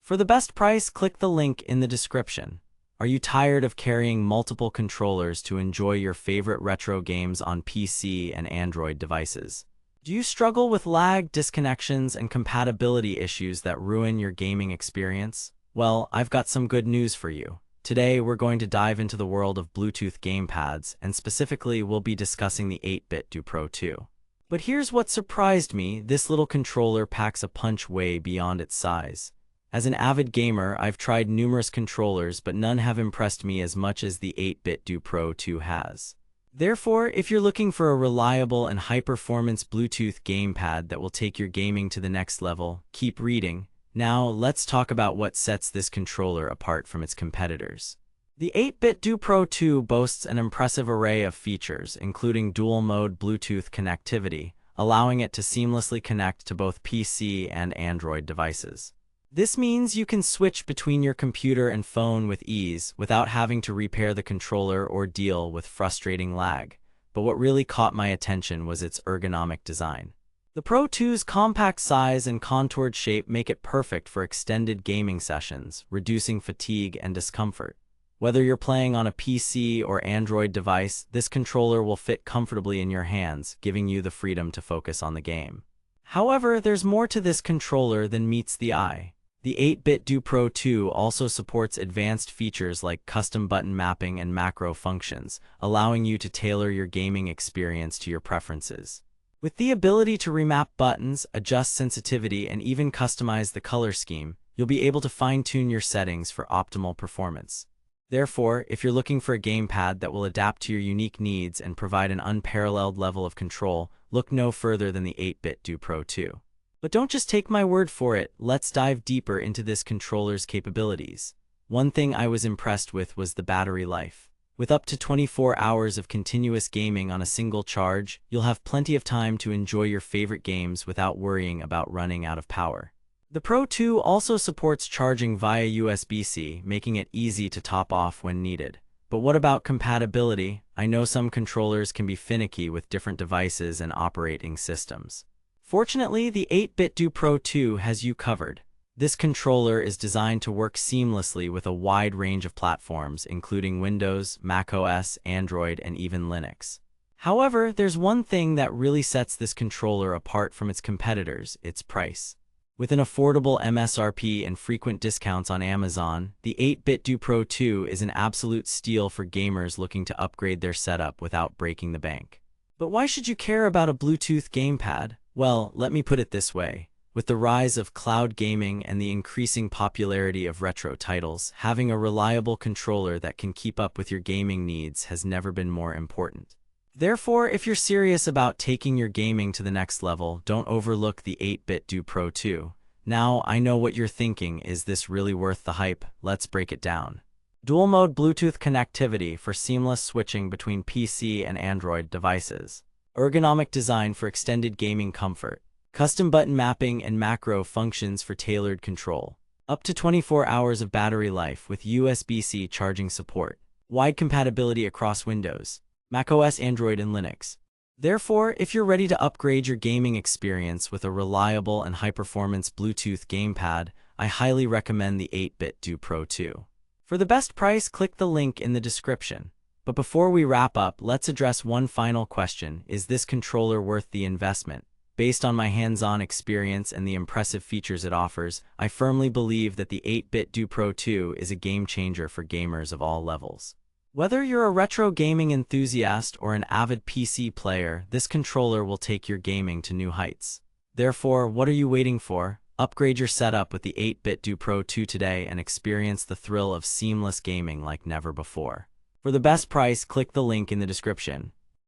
For the best price, click the link in the description. Are you tired of carrying multiple controllers to enjoy your favorite retro games on PC and Android devices? Do you struggle with lag, disconnections, and compatibility issues that ruin your gaming experience? Well, I've got some good news for you. Today, we're going to dive into the world of Bluetooth gamepads, and specifically, we'll be discussing the 8BitDo Pro 2. But here's what surprised me: this little controller packs a punch way beyond its size. As an avid gamer, I've tried numerous controllers, but none have impressed me as much as the 8BitDo Pro 2 has. Therefore, if you're looking for a reliable and high-performance Bluetooth gamepad that will take your gaming to the next level, keep reading. Now, let's talk about what sets this controller apart from its competitors. The 8BitDo Pro 2 boasts an impressive array of features, including dual-mode Bluetooth connectivity, allowing it to seamlessly connect to both PC and Android devices. This means you can switch between your computer and phone with ease without having to repair the controller or deal with frustrating lag. But what really caught my attention was its ergonomic design. The Pro 2's compact size and contoured shape make it perfect for extended gaming sessions, reducing fatigue and discomfort. Whether you're playing on a PC or Android device, this controller will fit comfortably in your hands, giving you the freedom to focus on the game. However, there's more to this controller than meets the eye. The 8BitDo Pro 2 also supports advanced features like custom button mapping and macro functions, allowing you to tailor your gaming experience to your preferences. With the ability to remap buttons, adjust sensitivity, and even customize the color scheme, you'll be able to fine-tune your settings for optimal performance. Therefore, if you're looking for a gamepad that will adapt to your unique needs and provide an unparalleled level of control, look no further than the 8BitDo Pro 2. But don't just take my word for it, let's dive deeper into this controller's capabilities. One thing I was impressed with was the battery life. With up to 24 hours of continuous gaming on a single charge, you'll have plenty of time to enjoy your favorite games without worrying about running out of power. The Pro 2 also supports charging via USB-C, making it easy to top off when needed. But what about compatibility? I know some controllers can be finicky with different devices and operating systems. Fortunately, the 8BitDo Pro 2 has you covered. This controller is designed to work seamlessly with a wide range of platforms, including Windows, macOS, Android, and even Linux. However, there's one thing that really sets this controller apart from its competitors: its price. With an affordable MSRP and frequent discounts on Amazon, the 8BitDo Pro 2 is an absolute steal for gamers looking to upgrade their setup without breaking the bank. But why should you care about a Bluetooth gamepad? Well, let me put it this way. With the rise of cloud gaming and the increasing popularity of retro titles, having a reliable controller that can keep up with your gaming needs has never been more important. Therefore, if you're serious about taking your gaming to the next level, don't overlook the 8BitDo Pro 2. Now, I know what you're thinking: is this really worth the hype? Let's break it down. Dual-mode Bluetooth connectivity for seamless switching between PC and Android devices. Ergonomic design for extended gaming comfort. Custom button mapping and macro functions for tailored control. Up to 24 hours of battery life with USB-C charging support. Wide compatibility across Windows, macOS, Android, and Linux. Therefore, if you're ready to upgrade your gaming experience with a reliable and high-performance Bluetooth gamepad, I highly recommend the 8BitDo Pro 2. For the best price, click the link in the description. But before we wrap up, let's address one final question: is this controller worth the investment? Based on my hands-on experience and the impressive features it offers, I firmly believe that the 8BitDo Pro 2 is a game-changer for gamers of all levels. Whether you're a retro gaming enthusiast or an avid PC player, this controller will take your gaming to new heights. Therefore, what are you waiting for? Upgrade your setup with the 8BitDo Pro 2 today and experience the thrill of seamless gaming like never before. For the best price, click the link in the description.